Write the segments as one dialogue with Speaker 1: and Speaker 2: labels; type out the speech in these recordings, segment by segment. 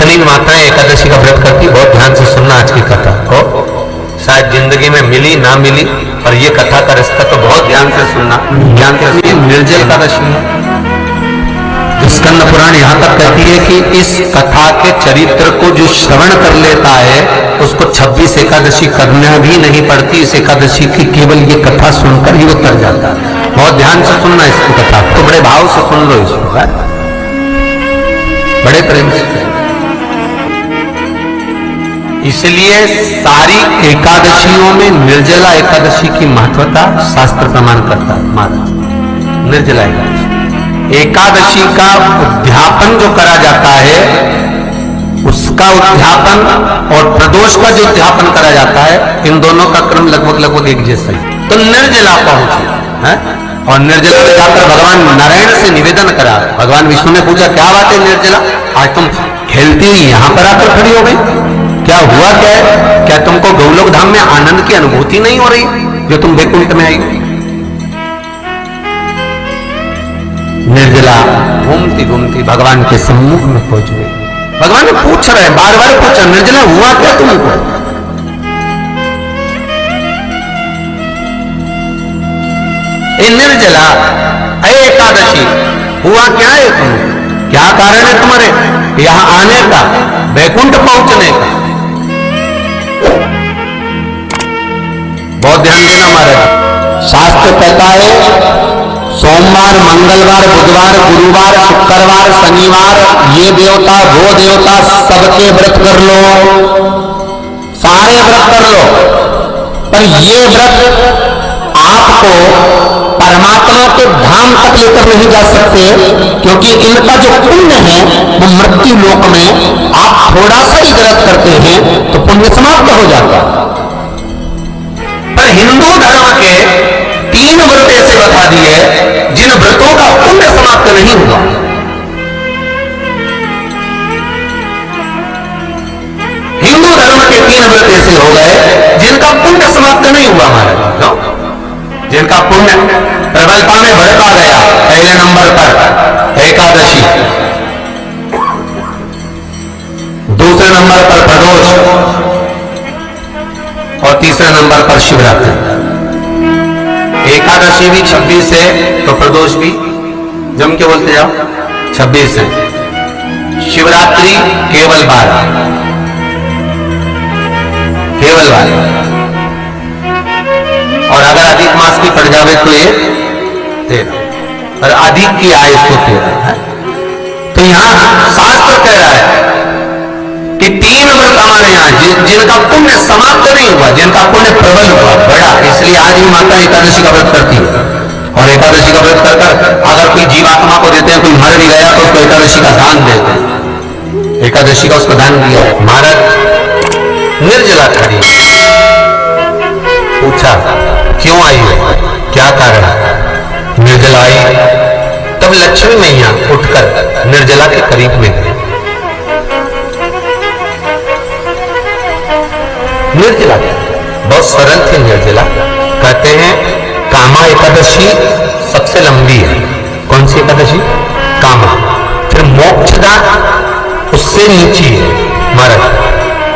Speaker 1: जितनी माताएं एकादशी का व्रत करती, बहुत ध्यान से सुनना आज की कथा को, शायद जिंदगी में मिली ना मिली, और ये कथा का रिश्ता तो बहुत ध्यान से सुनना, ध्यान से। निर्जल एकादशी है। स्कंद पुराण यहाँ तक कहती है कि इस कथा के चरित्र को जो श्रवण कर लेता है उसको 26 एकादशी करना भी नहीं पड़ती। इस एकादशी की केवल ये कथा सुनकर ही उतर जाता है। बहुत ध्यान से सुनना इस कथा तो, बड़े भाव से सुन लो इसको, बड़े प्रेम से। इसलिए सारी एकादशियों में निर्जला एकादशी की महत्वता शास्त्र प्रमाण करता है। महाराज निर्जला एकादशी का उद्यापन जो करा जाता है, उसका उद्यापन और प्रदोष का जो उद्यापन करा जाता है, इन दोनों का क्रम लगभग एक जैसा ही। तो निर्जला पहुंची है, और निर्जला में जाकर भगवान नारायण से निवेदन करा। भगवान विष्णु ने पूछा, क्या बात है निर्जला, आज तुम खेलती हुई यहां पर आकर खड़ी हो गई, क्या हुआ, क्या है? क्या तुमको गौलोक धाम में आनंद की अनुभूति नहीं हो रही जो तुम वैकुंठ में आई? निर्जला घूमती घूमती भगवान के सम्मुख में पहुंच गई। भगवान ने पूछ रहे, बार बार पूछा, निर्जला हुआ क्या तुमको? निर्जला एकादशी हुआ क्या है तुम, क्या कारण है तुम्हारे यहां आने का, वैकुंठ पहुंचने का? बहुत ध्यान देना महाराज। शास्त्र कहता है सोमवार, मंगलवार, बुधवार, गुरुवार, शुक्रवार, शनिवार, ये देवता वो देवता सबके व्रत कर लो, सारे व्रत कर लो, पर ये व्रत आपको परमात्मा के धाम तक लेकर नहीं जा सकते, क्योंकि इनका जो पुण्य है वो मृत्यु लोक में आप थोड़ा सा ही व्रत करते हैं तो पुण्य समाप्त हो जाता है। पर हिंदू धर्म के 3 व्रत ऐसे बता दिए जिन व्रतों का पुण्य समाप्त नहीं हुआ। हिंदू धर्म के 3 व्रत ऐसे हो गए जिनका पुण्य समाप्त नहीं हुआ महाराज, जिनका पुण्य प्रबलता में बढ़ता गया। पहले नंबर पर एकादशी, दूसरे नंबर पर प्रदोष, और तीसरे नंबर पर शिवरात्रि। एकादशी भी 26 है तो प्रदोष भी जम के बोलते जाओ 26 है। शिवरात्रि केवल 12, केवल 12, और अगर अधिक मास की पड़ जावे तो ये 13, और अधिक की आय तो 13 है। तो यहां शास्त्र कह रहा है कि 3 व्रत हमारे यहाँ जिनका पुण्य समाप्त नहीं हुआ, जिनका पुण्य प्रबल हुआ, बड़ा, इसलिए आज भी माता एकादशी का व्रत करती है। और एकादशी का व्रत कर अगर कोई जीवात्मा को देते हैं, कोई मर भी गया तो उसको एकादशी का दान देते हैं, एकादशी का उसको दान दिया। महाराज निर्जला खड़ी, पूछा क्यों आई हो, क्या कारण? निर्जला आई, तब लक्ष्मी मैया उठकर निर्जला के करीब में गई। निर्जला बहुत सरल थी निर्जला। कहते हैं कामा एकादशी सबसे लंबी है। कौन सी एकादशी? कामा। फिर मोक्षदा उससे नीची है महाराज,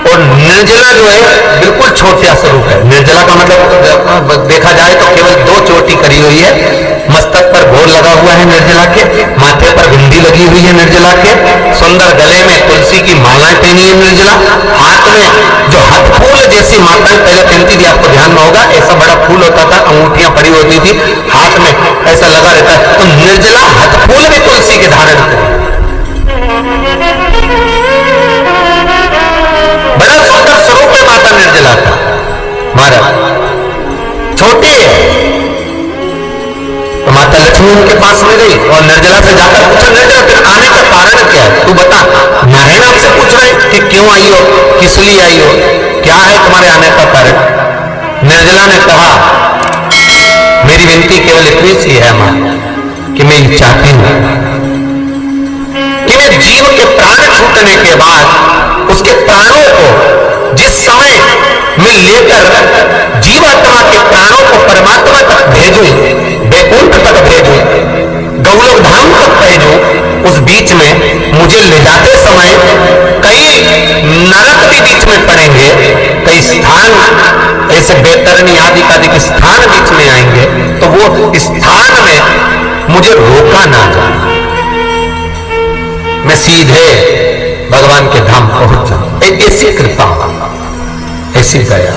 Speaker 1: और निर्जला जो है बिल्कुल छोटा स्वरूप है। निर्जला का मतलब देखा जाए तो केवल 2 चोटी करी हुई है, मस्तक पर भोर लगा हुआ है निर्जला के, माथे पर बिंदी लगी हुई है निर्जला के, सुंदर गले में तुलसी की मालाएं पहनी है निर्जला, हाथ में जो हाथ फूल जैसी माताएं पहले पहनती थी, आपको ध्यान में होगा, ऐसा बड़ा फूल होता था, अंगूठियां पड़ी होती थी, हाथ में ऐसा लगा रहता है, तो निर्जला हाथ फूल में तुलसी के धारण करें। बड़ा सुंदर स्वरूप है माता निर्जला का महाराज, छोटे है। तो माता लक्ष्मी उनके पास में गई और निर्जला से जाकर पूछा, निर्जला फिर आने का कारण क्या है, तू बता। नारायण आपसे पूछ रहे कि क्यों आई हो, किस लिए आई हो, क्या है तुम्हारे आने का कारण? निर्जला ने कहा, मेरी विनती केवल इतनी सी है मां कि मैं चाहती हूं कि मैं जीव के प्राण छूटने के बाद उसके प्राणों को जिस समय मैं लेकर जीवात्मा के प्राणों को परमात्मा तक भेजूं, वैकुंठ तक भेजूं, गौलोक धाम तक भेजूं, उस बीच में मुझे ले जाते समय कई बीच में पड़ेंगे, कई स्थान ऐसे बैतरणी आदि का स्थान बीच में आएंगे, तो वो स्थान में मुझे रोका ना जाए, मैं सीधे भगवान के धाम पहुंच जाऊं। ऐसी कृपा, ऐसी दया।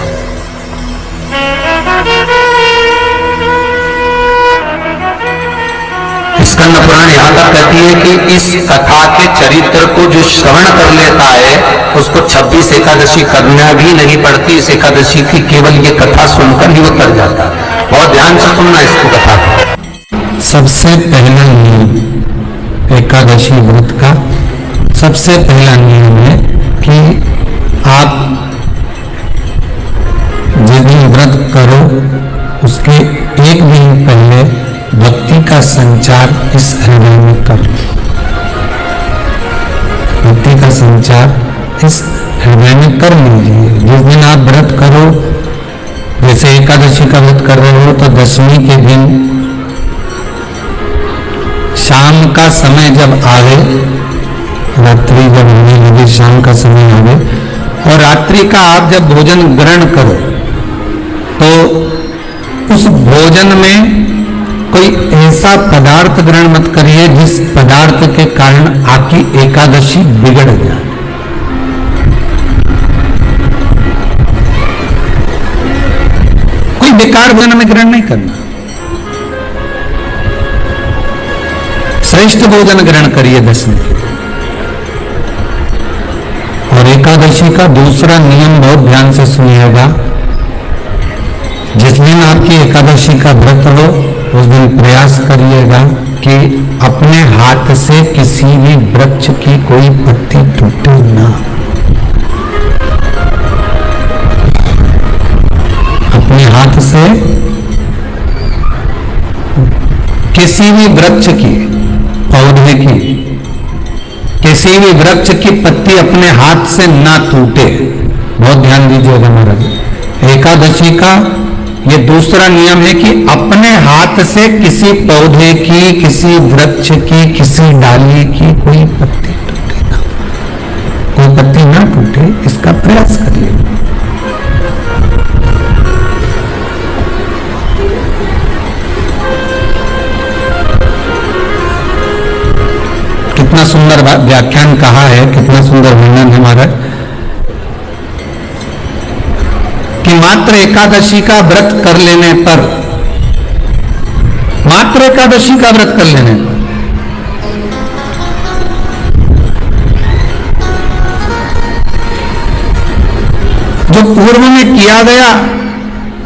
Speaker 1: स्कंद पुराण यहां तक कहती है कि इस कथा के चरित्र को जो श्रवण कर लेता है उसको 26 एकादशी करना भी नहीं पड़ती। इस एकादशी की केवल ये कथा सुनकर ही वो तर जाता है। बहुत ध्यान से सुनना इसको कथा को।
Speaker 2: सबसे पहला नियम एकादशी व्रत का, सबसे पहला नियम है कि आप जिस दिन व्रत करो उसके एक दिन पहले भक्ति का संचार इस हृदय में कर लो। भक्ति का संचार इस हृदय में कर लीजिए। जिस दिन आप व्रत करो, जैसे एकादशी का व्रत कर रहे हो तो दशमी के दिन शाम का समय जब आवे, रात्रि जब होने लगे, शाम का समय आवे और रात्रि का आप जब भोजन ग्रहण करो तो उस भोजन में कोई ऐसा पदार्थ ग्रहण मत करिए जिस पदार्थ के कारण आपकी एकादशी बिगड़ जाए। कोई बेकार भोजन में ग्रहण नहीं करना, श्रेष्ठ भोजन ग्रहण करिए दशमी के। और एकादशी का दूसरा नियम बहुत ध्यान से सुनिएगा। जिस दिन आपकी एकादशी का व्रत हो उस दिन प्रयास करिएगा कि अपने हाथ से किसी भी वृक्ष की कोई पत्ती टूटे ना। अपने हाथ से किसी भी वृक्ष की, पौधे की, किसी भी वृक्ष की पत्ती अपने हाथ से ना टूटे। बहुत ध्यान दीजिएगा महाराज। एकादशी का ये दूसरा नियम है कि अपने हाथ से किसी पौधे की, किसी वृक्ष की, किसी डाली की कोई पत्ती टूटे ना, कोई पत्ती ना टूटे, इसका प्रयास करिए। कितना सुंदर व्याख्यान कहा है, कितना सुंदर वर्णन है महाराज कि मात्र एकादशी का व्रत कर लेने पर, मात्र एकादशी का व्रत कर लेने पर जो पूर्व में किया गया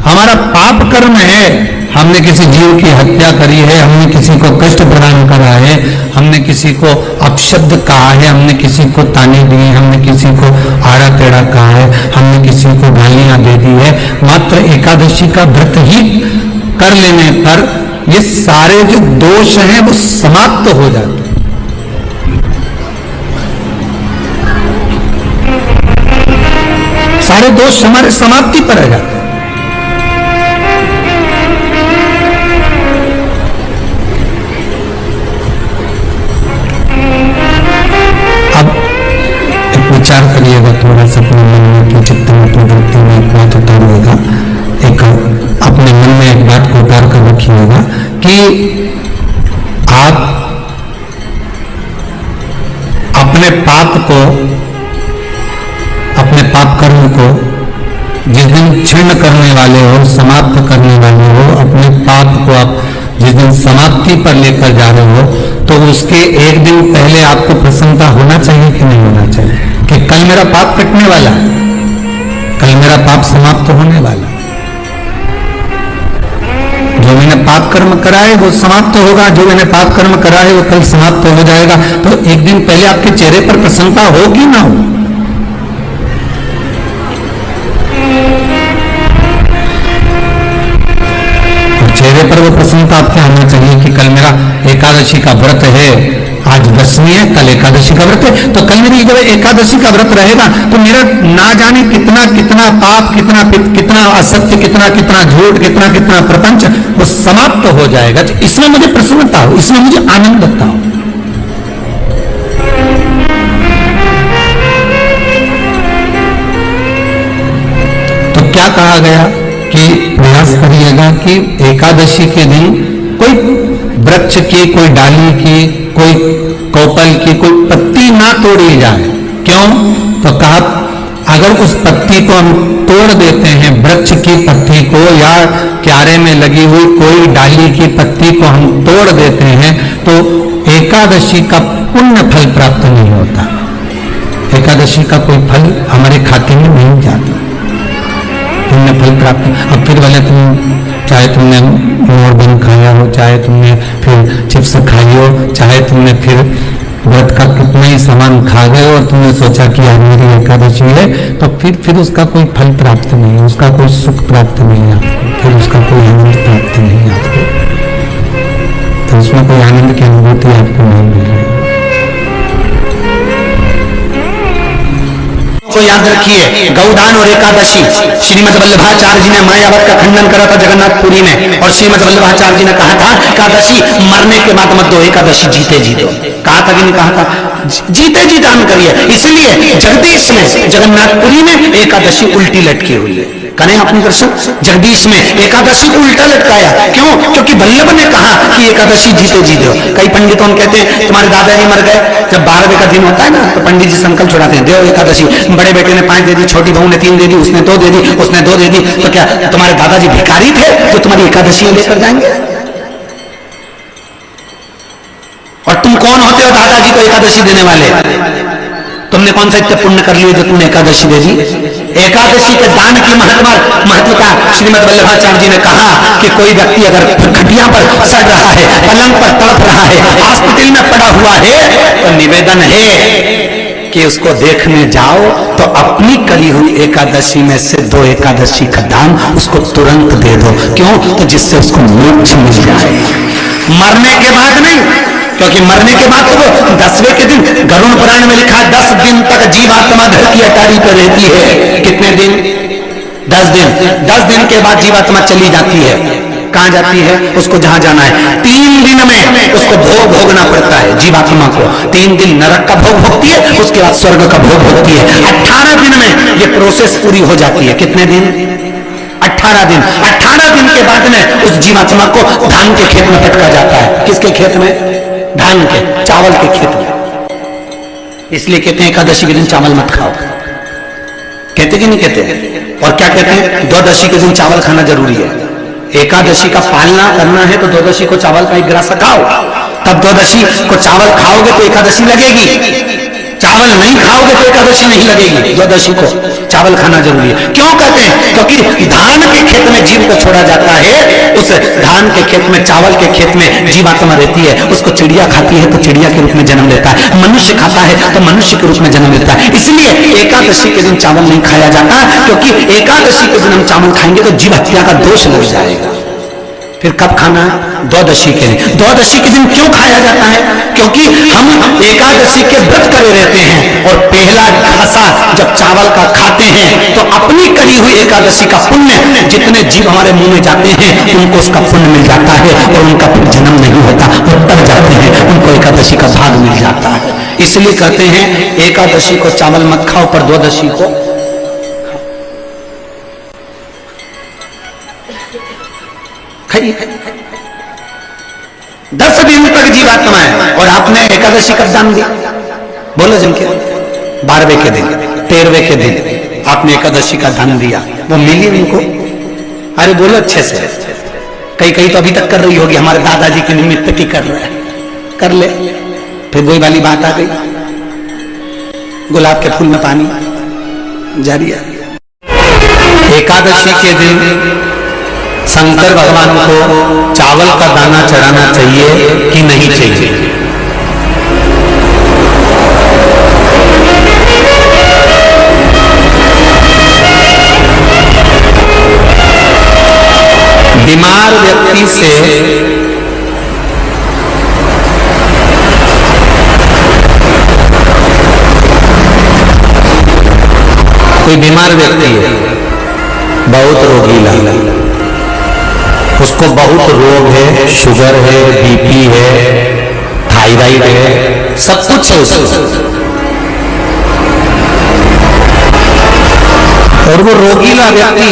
Speaker 2: हमारा पाप कर्म है, हमने किसी जीव की हत्या करी है, हमने किसी को कष्ट प्रदान करा है, हमने किसी को अपशब्द कहा है, हमने किसी को ताने दिए, हमने किसी को आड़ा टेढ़ा कहा है, हमने किसी को गालियां दे दी है, मात्र एकादशी का व्रत ही कर लेने पर ये सारे जो दोष हैं वो समाप्त हो जाते हैं। सारे दोष हमारे समाप्ति पर आ जाते हैं। विचार करिएगा थोड़ा सा अपने मन में कि चित्त में, प्रवृत्ति में एक बात उतारिएगा, एक अपने मन में एक बात को उतार कर रखिएगा कि आप अपने पाप को, अपने पाप कर्म को जिस दिन क्षीण करने वाले हो, समाप्त करने वाले हो, अपने पाप को आप जिस दिन समाप्ति पर लेकर जा रहे हो तो उसके एक दिन पहले आपको प्रसन्नता होना चाहिए कि नहीं होना चाहिए कि कल मेरा पाप कटने वाला है, कल मेरा पाप समाप्त होने वाला है। जो मैंने पाप कर्म करा है वो समाप्त होगा, जो मैंने पाप कर्म करा है वो कल समाप्त हो जाएगा। तो एक दिन पहले आपके चेहरे पर प्रसन्नता होगी ना हो? चेहरे पर वो प्रसन्नता आपके आना चाहिए कि कल मेरा एकादशी का व्रत है, आज दशमी है, कल एकादशी का व्रत है, तो कल मेरी जब एकादशी का व्रत रहेगा तो मेरा ना जाने कितना कितना पाप, कितना असत्य, कितना झूठ, कितना प्रपंच वो समाप्त हो जाएगा। तो इसमें मुझे प्रसन्नता हो, इसमें मुझे आनंदता हो। कहा गया कि प्रयास करिएगा कि एकादशी के दिन कोई वृक्ष की, कोई डाली की, कोई कोपल की कोई पत्ती ना तोड़ी जाए। क्यों? तो कहा अगर उस पत्ती को हम तोड़ देते हैं, वृक्ष की पत्ती को या क्यारे में लगी हुई कोई डाली की पत्ती को हम तोड़ देते हैं, तो एकादशी का पुण्य फल प्राप्त नहीं होता। एकादशी का कोई फल हमारे खाते में नहीं जाता, पुण्य फल प्राप्त। अब फिर भले चाहे तुमने मोरबन खाया हो, चाहे तुमने फिर चिप्स खाई हो, चाहे तुमने फिर व्रत का कितना ही सामान खा गए और तुमने सोचा कि यार मेरी एकादशी है, तो फिर उसका कोई फल प्राप्त नहीं है, उसका कोई सुख प्राप्त नहीं है आपको, फिर उसका कोई आनंद प्राप्त नहीं है आपको, तो उसमें कोई आनंद की अनुभूति आपको नहीं मिल रही है।
Speaker 3: को याद रखिए, गौदान और एकादशी, श्रीमद वल्लभाचार्य जी ने मायावत का खंडन करा था जगन्नाथपुरी में, और श्रीमद वल्लभाचार्य जी ने कहा था एकादशी मरने के बाद मत दो, एकादशी जीते जी दो। कहा था कि नहीं कहा था? जीते जी दान करिए। इसलिए जगदीश में, जगन्नाथपुरी में एकादशी उल्टी लटकी हुई है। करें अपने दर्शन, जगदीश में एकादशी को उल्टा लटकाया। क्यों? क्योंकि वल्लभ ने कहा कि एकादशी जीते जी दो। कई पंडितों कहते हैं तुम्हारे दादाजी मर गए, जब 12वें का दिन होता है ना तो पंडित जी संकल्प छुड़ाते हैं, देव एकादशी। बड़े बेटे ने 5 दे दी, छोटी बहू ने 3 दे दी, उसने 2 दे दी, उसने 2 दे दी, तो क्या तुम्हारे दादाजी भिखारी थे जो तुम्हारी एकादशी लेकर जाएंगे? और तुम कौन होते हो दादाजी को एकादशी देने वाले? तुमने कौन सा इतना पुण्य कर लिया जो तुमने एकादशी दे दी? एकादशी के दान की महत्वता श्रीमद वल्लभाचार्य जी ने कहा कि कोई व्यक्ति अगर खटिया पर सड़ रहा है, पलंग पर तड़प रहा है, हॉस्पिटल में पड़ा हुआ है, तो निवेदन है कि उसको देखने जाओ तो अपनी करी हुई एकादशी में से 2 एकादशी का दान उसको तुरंत दे दो। क्यों? तो जिससे उसको मोक्ष मिल जाए, मरने के बाद नहीं। क्योंकि मरने के बाद तो वो 10वें के दिन, गरुड़ पुराण में लिखा 10 दिन तक जीवात्मा घर की अटारी पर रहती है। कितने दिन? 10 दिन। 10 दिन के बाद जीवात्मा चली जाती है। कहां जाती है? उसको जहां जाना है। 3 दिन में उसको भोग भोगना पड़ता है जीवात्मा को। 3 दिन नरक का भोग भोगती है, उसके बाद स्वर्ग का भोग भोगती है। 18 दिन में ये प्रोसेस पूरी हो जाती है। कितने दिन? 18 दिन। 18 दिन के बाद में उस जीवात्मा को धान के खेत में पटका जाता है। किसके खेत में? धान के, चावल के खेत में। इसलिए कहते हैं एकादशी के दिन चावल मत खाओ। कहते कि नहीं कहते? और क्या कहते हैं? द्वादशी के दिन चावल खाना जरूरी है। एकादशी का पालना करना है तो द्वादशी को चावल का 1 गिलास खाओ, तब द्वादशी को चावल खाओगे तो एकादशी लगेगी। चावल नहीं खाओगे तो एकादशी नहीं लगेगी। द्वादशी को चावल खाना जरूरी है। क्यों कहते हैं? क्योंकि धान के खेत में जीव को छोड़ा जाता है, उस धान के खेत में, चावल के खेत में जीवात्मा रहती है। उसको चिड़िया खाती है तो चिड़िया के रूप में जन्म लेता है, मनुष्य खाता है तो मनुष्य के रूप में जन्म लेता है। इसलिए एकादशी के दिन चावल नहीं खाया जाता, क्योंकि एकादशी के दिन हम चावल खाएंगे तो जीव हत्या का दोष लग जाएगा। फिर कब खाना है? द्वादशी के दिन। द्वादशी के दिन क्यों खाया जाता है? क्योंकि हम एकादशी के व्रत करे रहते हैं, और पहला घासा जब चावल का खाते हैं तो अपनी करी हुई एकादशी का पुण्य, जितने जीव हमारे मुंह में जाते हैं उनको उसका पुण्य मिल जाता है, और उनका फिर जन्म नहीं होता, वो तर जाते हैं, उनको एकादशी का भाग मिल जाता है। इसलिए कहते हैं एकादशी को चावल मत खाओ, पर द्वादशी को खाइए। 10 दिन तक जीवात्मा है, और आपने एकादशी कब दान दिया? बोलो जिनके 12वें के दिन, 13वें के दिन आपने एकादशी का दान दिया, वो मिली उनको? अरे बोलो अच्छे से। कई तो अभी तक कर रही होगी, हमारे दादाजी के निमित्त की कर रहा है, कर ले। फिर वही वाली बात आ गई, गुलाब के फूल में पानी जारी है। एकादशी के दिन शंकर भगवान को चावल का दाना चढ़ाना चाहिए कि नहीं चाहिए? बीमार व्यक्ति से कोई बीमार व्यक्ति है, बहुत रोगीला, उसको बहुत रोग है, शुगर है, बीपी है, थायराइड है, सब कुछ है उसको, और वो रोगीला व्यक्ति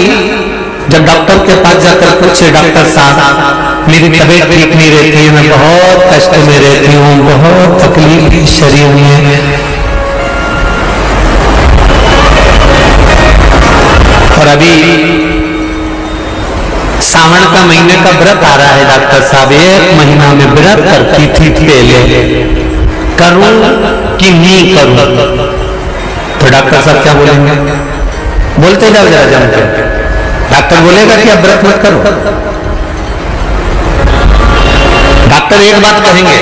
Speaker 3: जब डॉक्टर के पास जाकर पूछे, डॉक्टर साहब मेरी तबीयत ठीक नहीं रहती है, मैं बहुत कष्ट में रहती हूँ, बहुत तकलीफ है शरीर में, और अभी सावन का महीने का व्रत आ रहा है डॉक्टर साहब, 1 महीना में व्रत करती थी पहले, करूं कि नहीं करूं? तो डॉक्टर साहब क्या बोलेंगे? बोलते जाओ जरा जमते। डॉक्टर बोलेगा कि अब व्रत मत करो। डॉक्टर एक बात कहेंगे,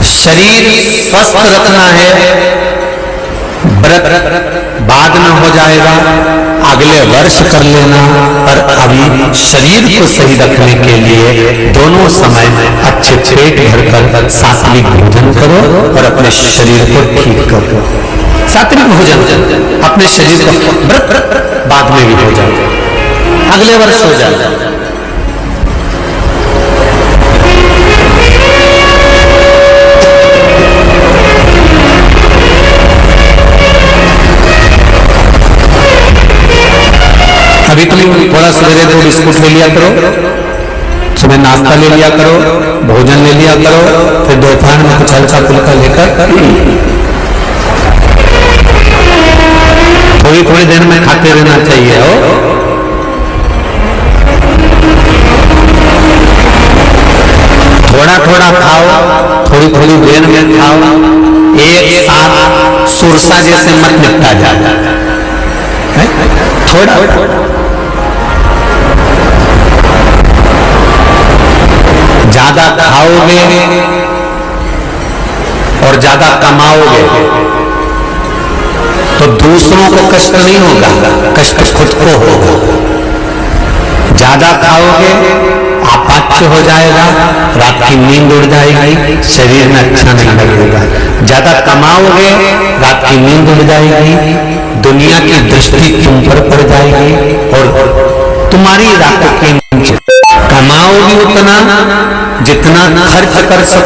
Speaker 3: शरीर स्वस्थ रखना है, व्रत बाद में हो जाएगा, अगले वर्ष कर लेना, पर अभी शरीर को सही रखने के लिए दोनों समय अच्छे पेट भरकर सात्विक भोजन करो और अपने शरीर को ठीक करो। सात्विक भोजन अपने शरीर को, व्रत बाद में भी हो जाए, अगले वर्ष हो जाए। अभी तुम थोड़ा सवेरे 2 बिस्कुट ले लिया करो, सुबह नाश्ता ले लिया करो, भोजन ले लिया करो, फिर दोपहर में कुछ हल्का फुल्का लेकर थोड़ी थोड़ी देर में खाते रहना चाहिए। हो थोड़ा थोड़ा खाओ, थोड़ी थोड़ी देर में खाओ, एक साथ सुरसा जैसे मत निपटा जाए, थोड़ा ज्यादा खाओगे और ज्यादा कमाओगे तो दूसरों को कष्ट नहीं होगा, कष्ट खुद को होगा। ज्यादा खाओगे अपाच्य हो जाएगा, रात की नींद उड़ जाएगी, शरीर में अच्छा नहीं लगेगा। ज्यादा कमाओगे, रात की नींद उड़ जाएगी, दुनिया की दृष्टि तुम पर पड़ जाएगी और तुम्हारी रातों के नीचे कमाओगे उतना जितना खर्च कर सको।